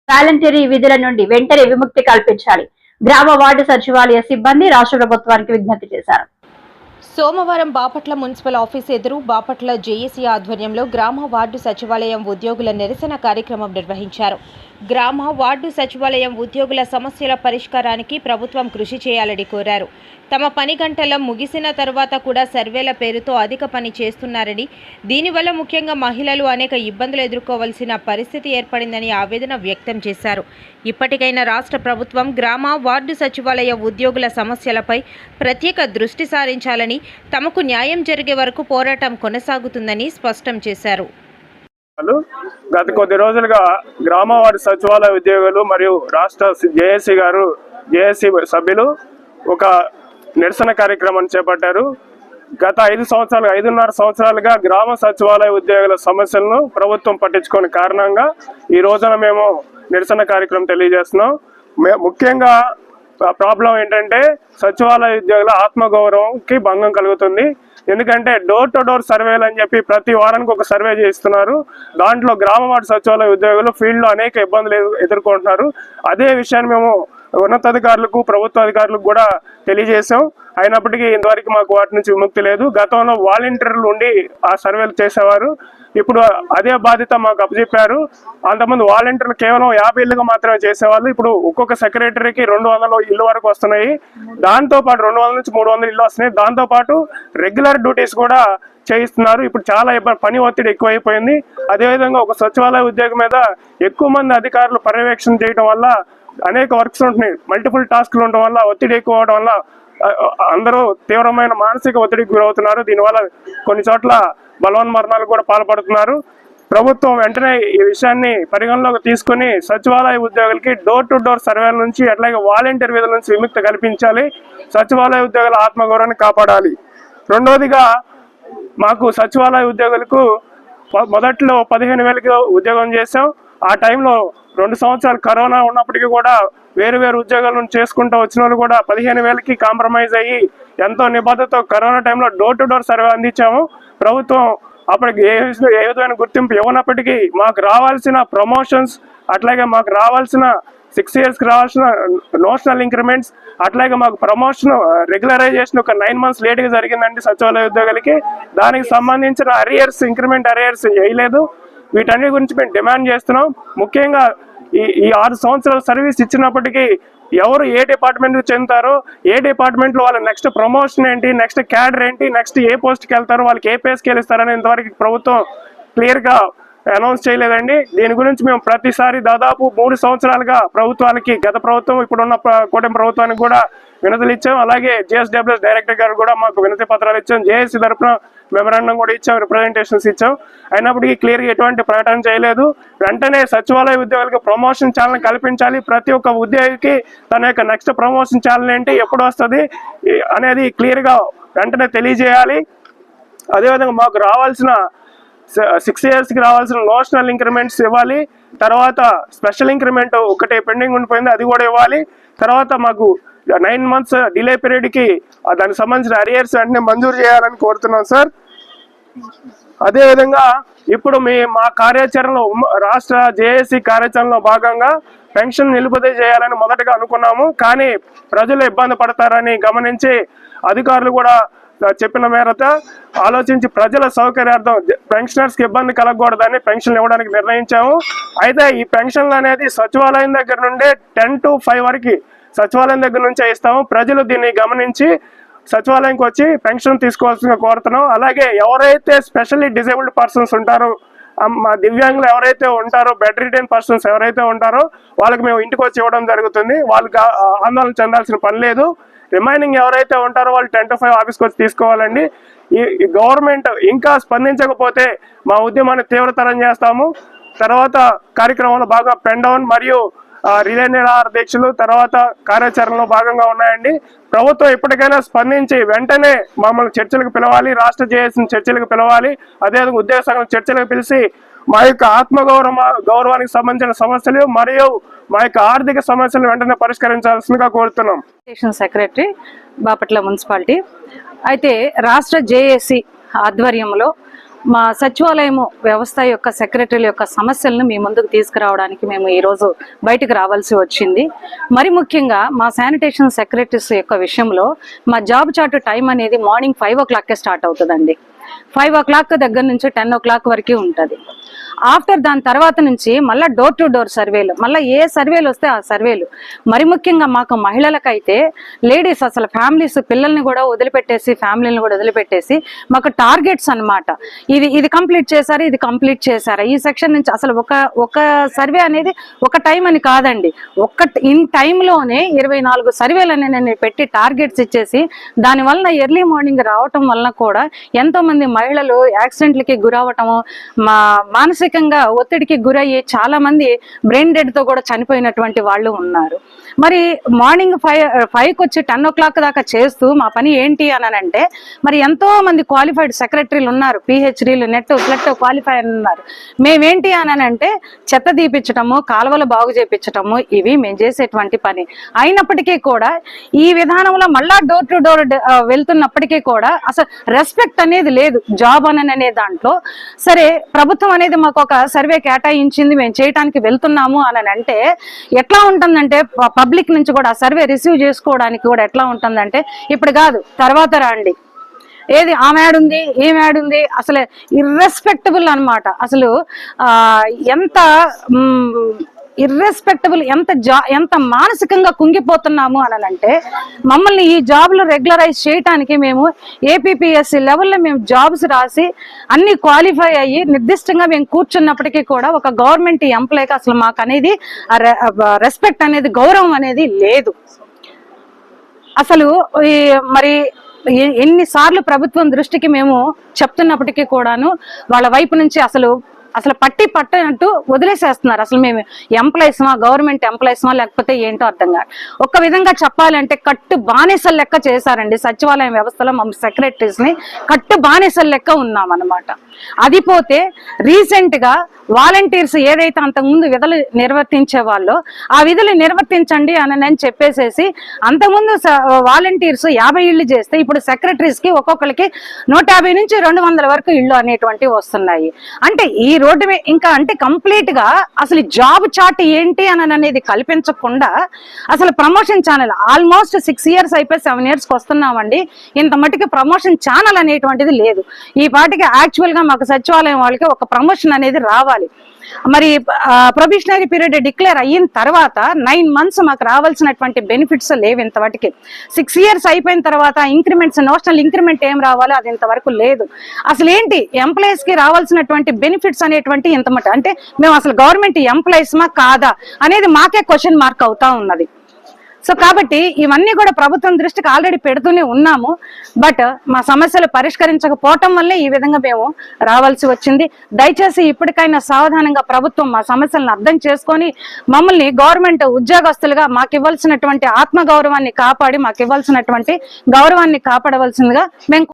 Voluntary విధుల నుండి వెంటనే విముక్తి కల్పించాలి. గ్రామ వార్డు సచివాలయ సిబ్బంది రాష్ట్ర ప్రభుత్వానికి విజ్ఞప్తి చేశారు. సోమవారం బాపట్ల మున్సిపల్ ఆఫీస్ ఎదురు బాపట్ల జేఏసీ ఆధ్వర్యంలో గ్రామ వార్డు సచివాలయం ఉద్యోగుల నిరసన కార్యక్రమం నిర్వహించారు. గ్రామ వార్డు సచివాలయం ఉద్యోగుల సమస్యల పరిష్కారానికి ప్రభుత్వం కృషి చేయాలని కోరారు. తమ పని గంటల ముగిసిన తర్వాత కూడా సర్వేల పేరుతో అధిక పని చేస్తున్నారని, దీనివల్ల ముఖ్యంగా మహిళలు అనేక ఇబ్బందులు ఎదుర్కోవాల్సిన పరిస్థితి ఏర్పడిందని ఆవేదన వ్యక్తం చేశారు. ఇప్పటికైనా రాష్ట్ర ప్రభుత్వం గ్రామ వార్డు సచివాలయ ఉద్యోగుల సమస్యలపై ప్రత్యేక దృష్టి సారించాలని, తమకు న్యాయం జరిగే వరకు పోరాటం కొనసాగుతుందని స్పష్టం చేశారు. గత కొద్ది రోజులుగా గ్రామ వార్డు సచివాలయ ఉద్యోగులు మరియు రాష్ట్ర జేఏసీ సభ్యులు ఒక నిరసన కార్యక్రమాన్ని చేపట్టారు. గత 5.5 సంవత్సరాలుగా గ్రామ సచివాలయ ఉద్యోగుల సమస్యలను ప్రభుత్వం పట్టించుకోని కారణంగా ఈ రోజున మేము నిరసన కార్యక్రమం తెలియజేస్తున్నాం. ముఖ్యంగా ప్రాబ్లం ఏంటంటే సచివాలయ ఉద్యోగుల ఆత్మగౌరవంకి భంగం కలుగుతుంది. ఎందుకంటే డోర్ టు డోర్ సర్వేలు అని చెప్పి ప్రతి వారానికి ఒక సర్వే చేస్తున్నారు. దాంట్లో గ్రామ వార్డు సచివాలయ ఉద్యోగులు ఫీల్డ్లో అనేక ఇబ్బందులు ఎదుర్కొంటున్నారు. అదే విషయాన్ని మేము ఉన్నతాధికారులకు ప్రభుత్వ అధికారులకు కూడా తెలియజేశాం. అయినప్పటికీ ఇంతవరకు మాకు వాటి నుంచి విముక్తి లేదు. గతంలో వాలంటీర్లు ఉండి ఆ సర్వేలు చేసేవారు. ఇప్పుడు అదే బాధ్యత మాకు అప్పచెప్పారు. అంతమంది వాలంటీర్లు కేవలం 50 ఇళ్ళుగా మాత్రమే చేసేవాళ్ళు. ఇప్పుడు ఒక్కొక్క సెక్రటరీకి 200 ఇళ్ళు వరకు వస్తున్నాయి. దాంతోపాటు 200 నుంచి 300 ఇళ్ళు వస్తున్నాయి. దాంతోపాటు రెగ్యులర్ డ్యూటీస్ కూడా చేయిస్తున్నారు. ఇప్పుడు చాలా పని ఒత్తిడి ఎక్కువైపోయింది. అదేవిధంగా ఒక సచివాలయ ఉద్యోగం మీద ఎక్కువ మంది అధికారులు పర్యవేక్షణ చేయడం వల్ల అనేక వర్క్స్ ఉంటున్నాయి. మల్టిపుల్ టాస్క్లు ఉండడం వల్ల ఒత్తిడి ఎక్కువ అవడం వల్ల అందరూ తీవ్రమైన మానసిక ఒత్తిడికి గురవుతున్నారు. దీనివల్ల కొన్ని చోట్ల బలవన్మరణాలు కూడా పాల్పడుతున్నారు. ప్రభుత్వం వెంటనే ఈ విషయాన్ని పరిగణలోకి తీసుకుని సచివాలయ ఉద్యోగులకి డోర్ టు డోర్ సర్వేల నుంచి అట్లాగే వాలంటీర్ విధుల నుంచి విముక్తి కల్పించాలి. సచివాలయ ఉద్యోగుల ఆత్మగౌరవాన్ని కాపాడాలి. రెండోదిగా మాకు సచివాలయ ఉద్యోగులకు మొదట్లో 15,000కి ఉద్యోగం చేసాం. ఆ టైంలో 2 సంవత్సరాలు కరోనా ఉన్నప్పటికీ కూడా వేరు ఉద్యోగాలను చేసుకుంటూ వచ్చిన వాళ్ళు కూడా 15,000కి కాంప్రమైజ్ అయ్యి ఎంతో నిబద్ధతతో కరోనా టైంలో డోర్ టు డోర్ సర్వే అందించాము. ప్రభుత్వం అప్పటికి ఏ విధమైన గుర్తింపు ఇవ్వనప్పటికీ మాకు రావాల్సిన ప్రమోషన్స్ అట్లాగే మాకు రావాల్సిన 6 yearsకి రావాల్సిన నోషనల్ ఇంక్రిమెంట్స్ అట్లాగే మాకు ప్రమోషన్ రెగ్యులరైజేషన్ ఒక 9 months లేట్గా జరిగిందండి సచివాలయ ఉద్యోగులకి. దానికి సంబంధించిన ఇంక్రిమెంట్ అరియర్స్ వేయలేదు. వీటన్నిటి గురించి మేము డిమాండ్ చేస్తున్నాం. ముఖ్యంగా ఈ 6 సంవత్సరాల సర్వీస్ ఇచ్చినప్పటికీ ఎవరు ఏ డిపార్ట్మెంట్కి చెందుతారో, ఏ డిపార్ట్మెంట్లో వాళ్ళ నెక్స్ట్ ప్రమోషన్ ఏంటి, నెక్స్ట్ క్యాడర్ ఏంటి, నెక్స్ట్ ఏ పోస్ట్కి వెళ్తారో, వాళ్ళకి ఏ పే స్కేల్ ఇస్తారని ఇంతవరకు ప్రభుత్వం క్లియర్గా అనౌన్స్ చేయలేదండి. దీని గురించి మేము ప్రతిసారి దాదాపు 3 సంవత్సరాలుగా ప్రభుత్వానికి, గత ప్రభుత్వం ఇప్పుడున్న కూటమి ప్రభుత్వానికి కూడా వినతులు ఇచ్చాం. అలాగే GSWS డైరెక్టర్ గారు కూడా మాకు వినతి పత్రాలు ఇచ్చాం. జేఏసీ తరఫున మెమరాండం కూడా ఇచ్చాం, రిప్రజెంటేషన్స్ ఇచ్చాం. అయినప్పటికీ క్లియర్గా ఎటువంటి ప్రకటన చేయలేదు. వెంటనే సచివాలయ ఉద్యోగులకు ప్రమోషన్ ఛానల్ కల్పించాలి. ప్రతి ఒక్క ఉద్యోగికి తన యొక్క నెక్స్ట్ ప్రమోషన్ ఛానల్ ఏంటి, ఎప్పుడు వస్తుంది అనేది క్లియర్గా వెంటనే తెలియజేయాలి. అదేవిధంగా మాకు రావాల్సిన 6 yearsకి రావాల్సిన నోషనల్ ఇంక్రిమెంట్స్ ఇవ్వాలి. తర్వాత స్పెషల్ ఇంక్రిమెంట్ ఒకటే పెండింగ్ ఉండిపోయింది, అది కూడా ఇవ్వాలి. తర్వాత మాకు 9 months డిలే పీరియడ్కి దానికి సంబంధించిన అరియర్స్ వెంటనే మంజూరు చేయాలని కోరుతున్నాం సార్. అదేవిధంగా ఇప్పుడు మా కార్యాచరణలో రాష్ట్ర జేఏసీ కార్యాచరణలో భాగంగా పెన్షన్ నిలుపుదల చేయాలని మొదటగా అనుకున్నాము. కానీ ప్రజలు ఇబ్బంది పడతారని గమనించి అధికారులు కూడా చెప్పిన మేరకు ఆలోచించి ప్రజల సౌకర్యార్థం పెన్షనర్స్కి ఇబ్బంది కలగకూడదని పెన్షన్లు ఇవ్వడానికి నిర్ణయించాము. అయితే ఈ పెన్షన్లు అనేది సచివాలయం దగ్గర నుండే 10 to 5 వరకు సచివాలయం దగ్గర నుంచే ఇస్తాము. ప్రజలు దీన్ని గమనించి సచివాలయంకి వచ్చి పెన్షన్ తీసుకోవాల్సిందిగా కోరుతున్నాం. అలాగే ఎవరైతే స్పెషల్లీ డిజేబుల్డ్ పర్సన్స్ ఉంటారో, మా దివ్యాంగులు ఎవరైతే ఉంటారో, బెడ్ రిటైన్ పర్సన్స్ ఎవరైతే ఉంటారో వాళ్ళకి మేము ఇంటికి వచ్చి ఇవ్వడం జరుగుతుంది. వాళ్ళకి ఆందోళన చెందాల్సిన పని లేదు. రిమైనింగ్ ఎవరైతే ఉంటారో వాళ్ళు 10 to 5 ఆఫీస్కి వచ్చి తీసుకోవాలండి. ఈ గవర్నమెంట్ ఇంకా స్పందించకపోతే మా ఉద్యమాన్ని తీవ్రతరం చేస్తాము. తర్వాత కార్యక్రమంలో బాగా పెన్ డౌన్ మరియు రిలే నిరాహార దీక్షలు తర్వాత కార్యాచరణలో భాగంగా ఉన్నాయండి. ప్రభుత్వం ఇప్పటికైనా స్పందించి వెంటనే మమ్మల్ని చర్చలకు పిలవాలి, రాష్ట్ర జేఏసీని చర్చలకు పిలవాలి. అదేవిధంగా ఉద్యోగ సంఘం చర్చలకు పిలిచి మా యొక్క గౌరవానికి సంబంధించిన సమస్యలు మరియు మా యొక్క ఆర్థిక సమస్యలను వెంటనే పరిష్కరించాల్సిందిగా కోరుతున్నాం. Secretary Bapatla municipality. అయితే రాష్ట్ర జేఏసీ ఆధ్వర్యంలో మా సచివాలయం వ్యవస్థ యొక్క సెక్రటరీల యొక్క సమస్యలను మీ ముందుకు తీసుకురావడానికి మేము ఈరోజు బయటకు రావాల్సి వచ్చింది. మరి ముఖ్యంగా మా శానిటేషన్ సెక్రటరీస్ యొక్క విషయంలో మా జాబ్ చార్ట్ టైం అనేది మార్నింగ్ 5 o'clock స్టార్ట్ అవుతుందండి. 5 o'clock దగ్గర నుంచి 10 o'clock వరకు ఉంటుంది. ఆఫ్టర్ దాని తర్వాత నుంచి మళ్ళీ డోర్ టు డోర్ సర్వేలు, మళ్ళీ ఏ సర్వేలు వస్తే ఆ సర్వేలు. మరి ముఖ్యంగా మాకు మహిళలకైతే లేడీస్ అసలు ఫ్యామిలీస్ పిల్లల్ని కూడా వదిలిపెట్టేసి ఫ్యామిలీని కూడా వదిలిపెట్టేసి మాకు టార్గెట్స్ అన్నమాట. ఇది కంప్లీట్ చేశారు, ఇది కంప్లీట్ చేశారా, ఈ సెక్షన్ నుంచి అసలు ఒక సర్వే అనేది ఒక టైం అని కాదండి, ఇన్ టైంలోనే 24 సర్వేలు అని నేను పెట్టి టార్గెట్స్ ఇచ్చేసి దానివల్ల ఎర్లీ మార్నింగ్ రావటం వలన కూడా ఎంతో మంది మహిళలు యాక్సిడెంట్లకి గురవటము, మానసికంగా ఒత్తిడికి గురయ్యి చాలా మంది బ్రెయిన్ డెడ్ తో కూడా చనిపోయినటువంటి వాళ్ళు ఉన్నారు. మరి మార్నింగ్ 5కి వచ్చి 10 o'clock దాకా చేస్తూ మా పని ఏంటి అని అంటే, మరి ఎంతో మంది క్వాలిఫైడ్ సెక్రటరీలు ఉన్నారు, పిహెచ్డీలు నెట్ ఫ్లెట్ క్వాలిఫై ఉన్నారు. మేమేంటి అని అంటే చెత్త తీపించటము, కాలువలు బాగు చేపించటము, ఇవి మేము చేసేటువంటి పని. అయినప్పటికీ కూడా ఈ విధానంలో మళ్ళా డోర్ టు డోర్ వెళ్తున్నప్పటికీ కూడా అసలు రెస్పెక్ట్ అనేది లేదు జాబ్ అనే దాంట్లో. సరే ప్రభుత్వం అనేది మాకు ఒక సర్వే కేటాయించింది, మేము చేయడానికి వెళ్తున్నాము అని అంటే ఎట్లా ఉంటుందంటే పబ్లిక్ నుంచి కూడా ఆ సర్వే రిసీవ్ చేసుకోవడానికి కూడా ఎట్లా ఉంటుందంటే ఇప్పుడు కాదు తర్వాత రండి, ఏది ఆమె యాడ్ ఉంది ఏం యాడ్ ఉంది, అసలు ఇర్రెస్పెక్టబుల్ అన్నమాట. అసలు ఎంత ఇర్రెస్పెక్టబుల్, ఎంత మానసికంగా కుంగిపోతున్నాము అని అంటే మమ్మల్ని ఈ జాబ్లు రెగ్యులరైజ్ చేయడానికి మేము ఏపీపీఎస్సీ లెవెల్లో మేము జాబ్స్ రాసి అన్ని క్వాలిఫై అయ్యి నిర్దిష్టంగా మేము కూర్చున్నప్పటికీ కూడా ఒక గవర్నమెంట్ ఎంప్లాయ్కి అసలు మాకు అనేది రెస్పెక్ట్ అనేది, గౌరవం అనేది లేదు. అసలు మరి ఎన్నిసార్లు ప్రభుత్వం దృష్టికి మేము చెప్తున్నప్పటికీ కూడాను వాళ్ళ వైపు నుంచి అసలు పట్టినట్టు వదిలేసేస్తున్నారు. అసలు మేము ఎంప్లాయీస్మా, గవర్నమెంట్ ఎంప్లాయీస్మా లేకపోతే ఏంటో అర్థం కాదు. ఒక విధంగా చెప్పాలంటే కట్టు బానిసల లెక్క చేశారండి సచివాలయం వ్యవస్థలో. మా సెక్రటరీస్ ని కట్టు బానిసల లెక్క ఉన్నామన్నమాట. అది పోతే రీసెంట్ గా వాలంటీర్స్ ఏదైతే అంతకుముందు విధులు నిర్వర్తించే వాళ్ళో ఆ విధులు నిర్వర్తించండి అని చెప్పేసేసి అంతకుముందు వాలంటీర్స్ 50 ఇళ్ళు చేస్తే ఇప్పుడు సెక్రటరీస్ కి ఒక్కొక్కరికి 150 నుంచి 200 వరకు ఇళ్ళు అనేటువంటివి వస్తున్నాయి. అంటే ఈ రోడ్డు ఇంకా అంటే కంప్లీట్ గా అసలు జాబ్ చార్ట్ ఏంటి అనేది కల్పించకుండా అసలు ప్రమోషన్ ఛానల్ ఆల్మోస్ట్ 6 years అయిపోయి 7 years వస్తున్నామండి. ఇంత మటుకు ప్రమోషన్ ఛానల్ అనేటువంటిది లేదు. ఈ పాటికి యాక్చువల్ గా మాకు సచివాలయం వాళ్ళకి ఒక ప్రమోషన్ అనేది రావాలి. మరి ప్రొబేషనరీ పీరియడ్ డిక్లేర్ అయిన తర్వాత 9 months మాకు రావాల్సినటువంటి బెనిఫిట్స్ లేవు ఇంతవరకు. 6 years అయిపోయిన తర్వాత ఇంక్రిమెంట్స్, నోషనల్ ఇంక్రిమెంట్ ఏం రావాలో అది ఇంతవరకు లేదు. అసలు ఏంటి ఎంప్లాయీస్ కి రావాల్సినటువంటి బెనిఫిట్స్ అనేటువంటి ఇంతమట అంటే మేము అసలు గవర్నమెంట్ ఎంప్లాయీస్మా కాదా అనేది మాకే క్వశ్చన్ మార్క్ అవుతా ఉన్నది. సో కాబట్టి ఇవన్నీ కూడా ప్రభుత్వం దృష్టికి ఆల్రెడీ పెడుతూనే ఉన్నాము. బట్ మా సమస్యలు పరిష్కరించకపోవటం వల్లే ఈ విధంగా మేము రావాల్సి వచ్చింది. దయచేసి ఇప్పటికైనా సావధానంగా ప్రభుత్వం మా సమస్యలను అర్థం చేసుకొని మమ్మల్ని గవర్నమెంట్ ఉద్యోగస్తులుగా మాకు ఇవ్వాల్సినటువంటి ఆత్మగౌరవాన్ని కాపాడి మాకు ఇవ్వాల్సినటువంటి గౌరవాన్ని కాపాడవలసిందిగా మేము